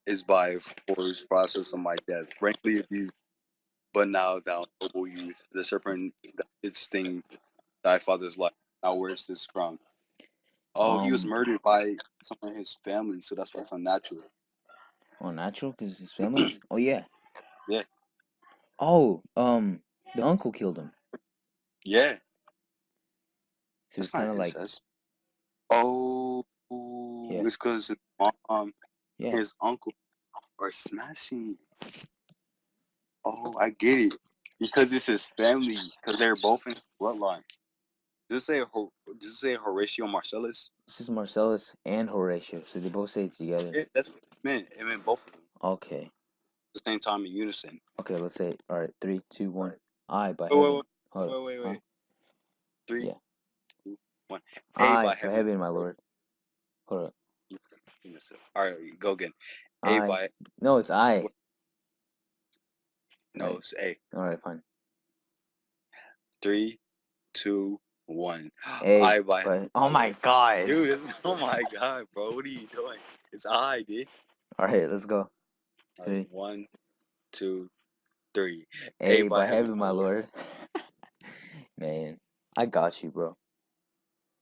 is by forced process of my death, frankly abused, but now thou noble youth, the serpent that did sting thy father's life, now wears this crown. Oh, he was Um, murdered by someone in his family, so that's why it's unnatural. Unnatural because his family. Oh yeah. Yeah, Oh, the uncle killed him. yeah, So it's that's kind not of like, incest. Oh, yeah, it's because his mom and yeah. his uncle are smashing. Oh, I get it. Because it's his family, because they're both in his bloodline. Just say Horatio Marcellus. This is Marcellus and Horatio, so they both say it together. Yeah, that's what it meant. It meant both of them Okay. at the same time in unison. Okay, let's say all right. Three, two, one. I by Wait, wait, heaven. wait, Hold up. wait, wait, Huh? wait. Three, Yeah. two, one. A I by by heaven. heaven, my lord. Hold up. All right, go again. A I. by No, it's I. All no, right. it's A. All right. Fine. 3, 2, 1. A I by heaven, by. Oh my my lord. God. Dude, oh my god, bro. What are you doing? It's I, dude. All right. Let's go. All right, Three. 1, 2, 3. A A by by heaven, heaven, my my lord. lord. Man, I got you, bro.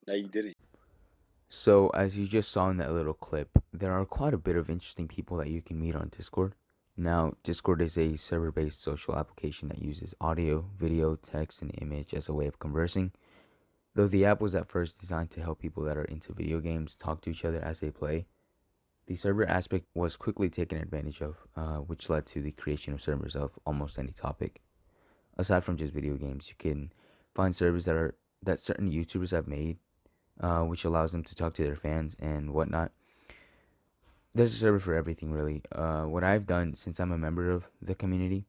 No, you didn't. So, as you just saw in that little clip, there are quite a bit of interesting people that you can meet on Discord. Now, Discord is a server based social application that uses audio, video, text, and image as a way of conversing. Though the app was at first designed to help people that are into video games talk to each other as they play, the server aspect was quickly taken advantage of, which led to the creation of servers of almost any topic. Aside from just video games, you can find servers that certain YouTubers have made, which allows them to talk to their fans and whatnot. There's a server for everything, really. What I've done since I'm a member of the community,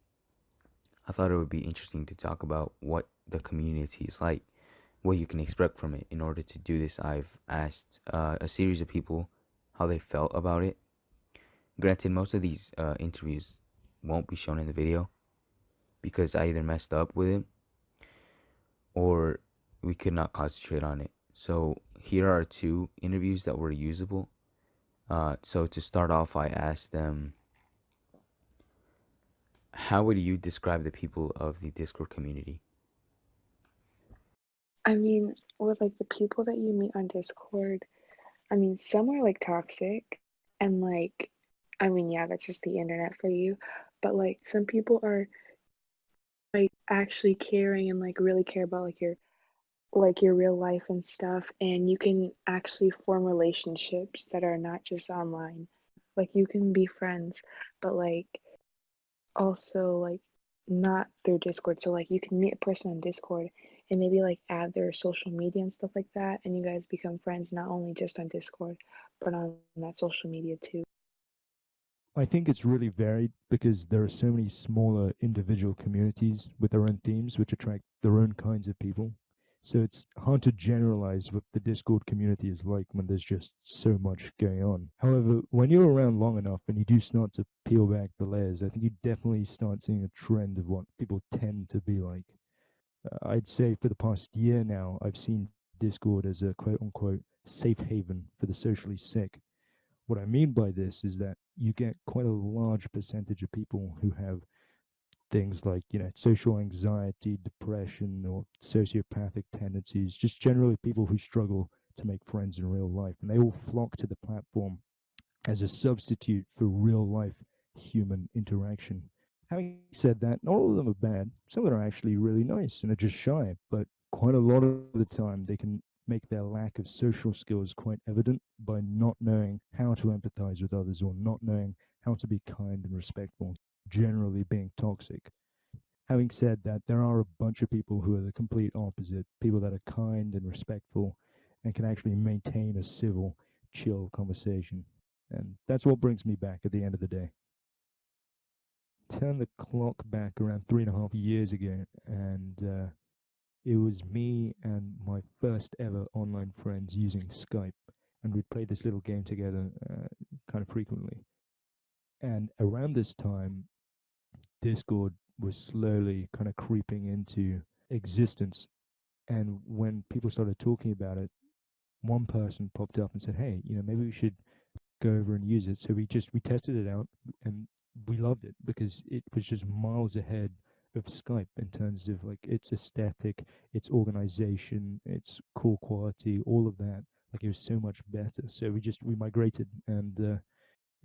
I thought it would be interesting to talk about what the community is like, what you can expect from it. In order to do this, I've asked a series of people how they felt about it. Granted, most of these interviews won't be shown in the video because I either messed up with it or we could not concentrate on it. So here are two interviews that were usable. So to start off, I asked them, how would you describe the people of the Discord community? I mean, with like the people that you meet on Discord, I mean, some are like toxic and like, I mean, yeah, that's just the internet for you. But like, some people are like actually caring and like really care about like your real life and stuff, and you can actually form relationships that are not just online. Like you can be friends, but like also like not through Discord. So like you can meet a person on Discord and maybe like add their social media and stuff like that, and you guys become friends not only just on Discord, but on that social media too. I think it's really varied because there are so many smaller individual communities with their own themes which attract their own kinds of people. So it's hard to generalize what the Discord community is like when there's just so much going on. However, when you're around long enough and you do start to peel back the layers, I think you definitely start seeing a trend of what people tend to be like. I'd say for the past year now, I've seen Discord as a quote unquote safe haven for the socially sick. What I mean by this is that you get quite a large percentage of people who have things like, social anxiety, depression, or sociopathic tendencies, just generally people who struggle to make friends in real life. And they all flock to the platform as a substitute for real life human interaction. Having said that, not all of them are bad. Some of them are actually really nice and are just shy, but quite a lot of the time they can make their lack of social skills quite evident by not knowing how to empathize with others or not knowing how to be kind and respectful, generally being toxic. Having said that, there are a bunch of people who are the complete opposite, people that are kind and respectful and can actually maintain a civil, chill conversation. And that's what brings me back at the end of the day. Turn the clock back around 3.5 years ago, and it was me and my first ever online friends using Skype, and we'd play this little game together kind of frequently. And around this time, Discord was slowly kind of creeping into existence. And when people started talking about it, one person popped up and said, "Hey, maybe we should go over and use it. So we tested it out and we loved it because it was just miles ahead of Skype in terms of like its aesthetic, its organization, its core quality, all of that. Like it was so much better. So we migrated, and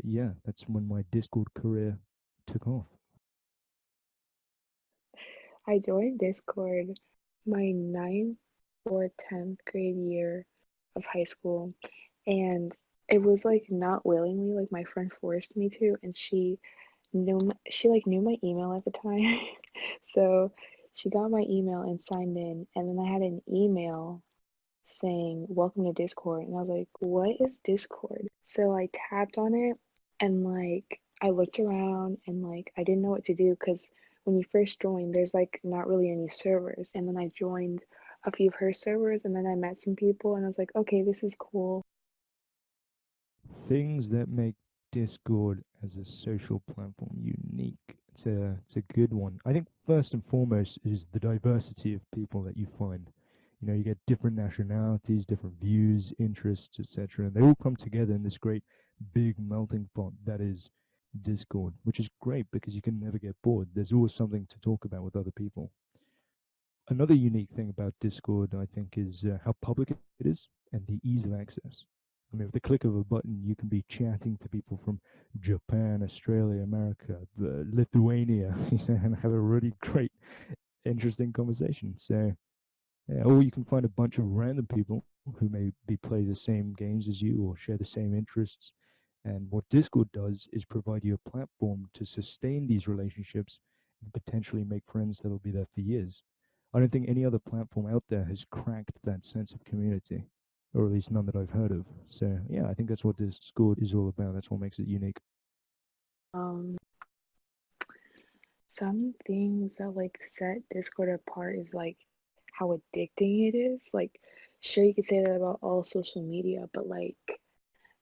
yeah, that's when my Discord career took off. I joined Discord my ninth or 10th grade year of high school, and it was like not willingly, like my friend forced me to, and she like knew my email at the time. So she got my email and signed in, and then I had an email saying welcome to Discord, and I was like, what is Discord? So I tapped on it, and like I looked around, and like I didn't know what to do because when you first join there's like not really any servers, and then I joined a few of her servers, and then I met some people, and I was like, okay, this is cool. Things that make Discord as a social platform unique. It's a good one. I think first and foremost is the diversity of people that you find. You know, you get different nationalities, different views, interests, etc., and they all come together in this great big melting pot that is Discord, which is great because you can never get bored. There's always something to talk about with other people. Another unique thing about Discord, I think, is how public it is and the ease of access. I mean, with the click of a button, you can be chatting to people from Japan, Australia, America, Lithuania, and have a really great, interesting conversation. So, yeah, or you can find a bunch of random people who may be play the same games as you or share the same interests. And what Discord does is provide you a platform to sustain these relationships and potentially make friends that'll be there for years. I don't think any other platform out there has cracked that sense of community, or at least none that I've heard of. So, yeah, I think that's what Discord is all about. That's what makes it unique. um some things that like set Discord apart is like how addicting it is. Like sure you could say that about all social media, but like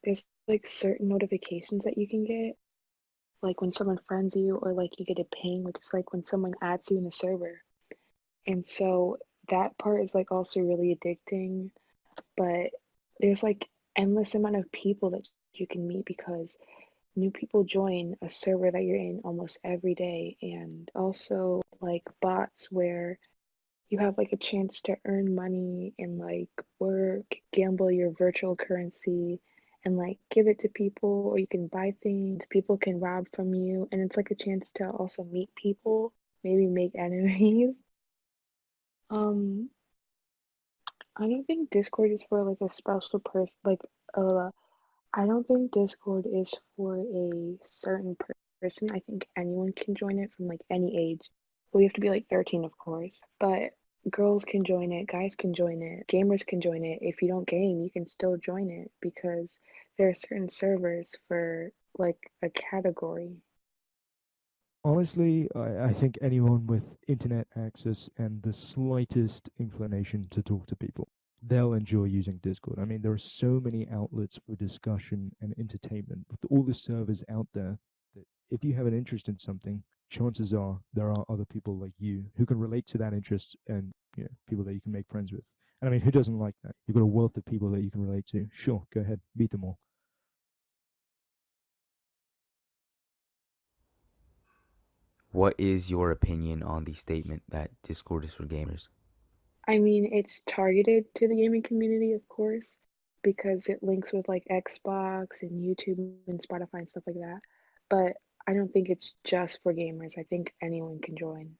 there's like certain notifications that you can get, like when someone friends you, or like you get a ping, which is like when someone adds you in the server. And so that part is like also really addicting, but there's like endless amount of people that you can meet because new people join a server that you're in almost every day, and also like bots where you have like a chance to earn money and like work, gamble your virtual currency, and like give it to people, or you can buy things people can rob from you, and it's like a chance to also meet people, maybe make enemies. um I don't think Discord is for like a special person, like uh I don't think Discord is for a certain person. I think anyone can join it from like any age. Well, you have to be like 13, of course, but girls can join it, guys can join it, gamers can join it. If you don't game, you can still join it because there are certain servers for like a category. Honestly, I think anyone with internet access and the slightest inclination to talk to people, they'll enjoy using Discord. I mean, there are so many outlets for discussion and entertainment with all the servers out there that if you have an interest in something, chances are there are other people like you who can relate to that interest and people that you can make friends with. And I mean, who doesn't like that? You've got a wealth of people that you can relate to. Sure, go ahead, meet them all. What is your opinion on the statement that Discord is for gamers? I mean, it's targeted to the gaming community, of course, because it links with like Xbox and YouTube and Spotify and stuff like that. But I don't think it's just for gamers. I think anyone can join.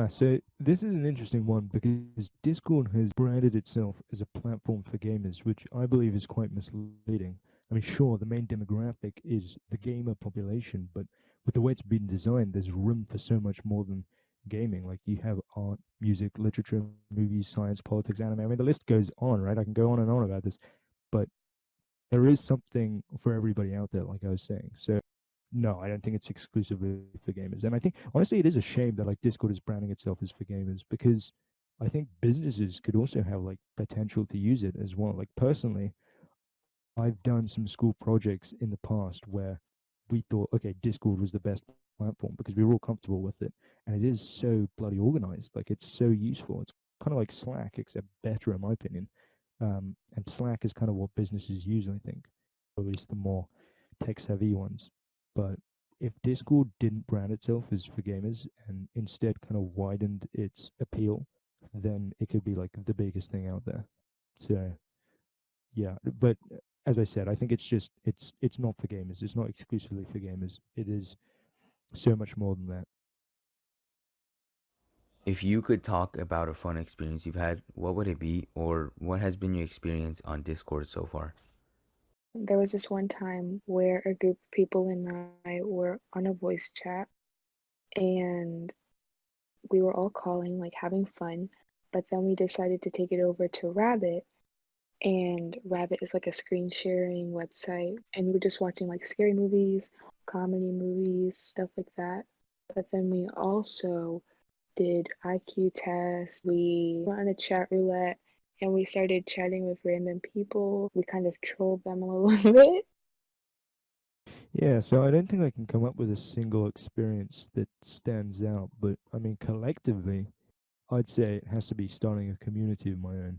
So this is an interesting one because Discord has branded itself as a platform for gamers, which I believe is quite misleading. I mean, sure, the main demographic is the gamer population, but with the way it's been designed, there's room for so much more than gaming. Like you have art, music, literature, movies, science, politics, anime. I mean, the list goes on, right? I can go on and on about this, but there is something for everybody out there, like I was saying. So no, I don't think it's exclusively for gamers. And I think honestly, it is a shame that like Discord is branding itself as for gamers because I think businesses could also have like potential to use it as well. Like personally, I've done some school projects in the past where we thought, okay, Discord was the best platform because we were all comfortable with it, and it is so bloody organized. Like it's so useful. It's kind of like Slack, except better in my opinion. And Slack is kind of what businesses use, I think. at least the more tech-savvy ones. But if Discord didn't brand itself as for gamers and instead kind of widened its appeal, then it could be like the biggest thing out there. So yeah, but as I said, I think it's just it's not for gamers. It's not exclusively for gamers. It is so much more than that. If you could talk about a fun experience you've had, what would it be, or what has been your experience on Discord so far? There was this one time where a group of people and I were on a voice chat and we were all calling, like having fun, but then we decided to take it over to Rabbit, and Rabbit is like a screen sharing website, and we were just watching like scary movies, comedy movies, stuff like that. But then we also did IQ tests, we went on a chat roulette, and we started chatting with random people. We kind of trolled them a little bit. Yeah, so I don't think I can come up with a single experience that stands out, but I mean collectively, I'd say it has to be starting a community of my own.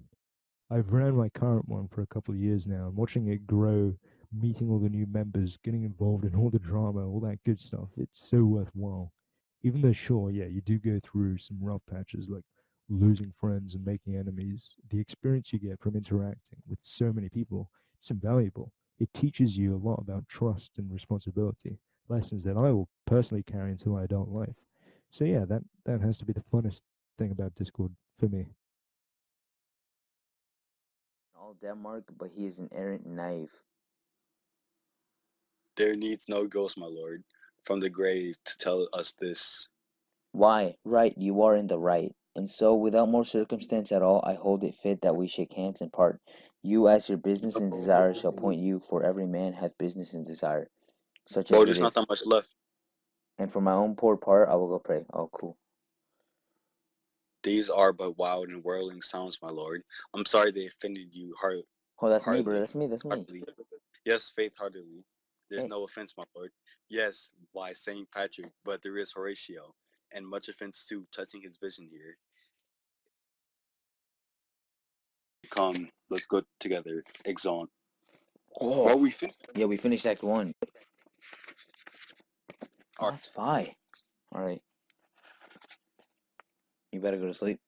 I've ran my current one for a couple of years now, and watching it grow, meeting all the new members, getting involved in all the drama, all that good stuff, it's so worthwhile. Even though, sure, yeah, you do go through some rough patches like losing friends and making enemies, the experience you get from interacting with so many people is invaluable. It teaches you a lot about trust and responsibility, lessons that I will personally carry into my adult life. So yeah, that has to be the funnest thing about Discord for me. All Denmark, but he is an errant knave. There needs no ghost, my lord, from the grave to tell us this. Why, right, you are in the right. And so, without more circumstance at all, I hold it fit that we shake hands and part. You, as your business and desire, shall point you, for every man has business and desire, such Bro, as it there's not is. that much left. And for my own poor part, I will go pray. Oh, cool. These are but wild and whirling sounds, my lord. I'm sorry they offended you Oh, that's me, bro. heartily. That's me. That's me. Heartily. Yes, faith heartily. There's Hey, no offense, my lord. Yes, why Saint Patrick, but there is Horatio, and much offense too, touching his vision here. Come, let's go together. Exeunt. oh, Well, we finished. yeah, we finished Act 1. Oh, Our that's fine. All right. You better go to sleep.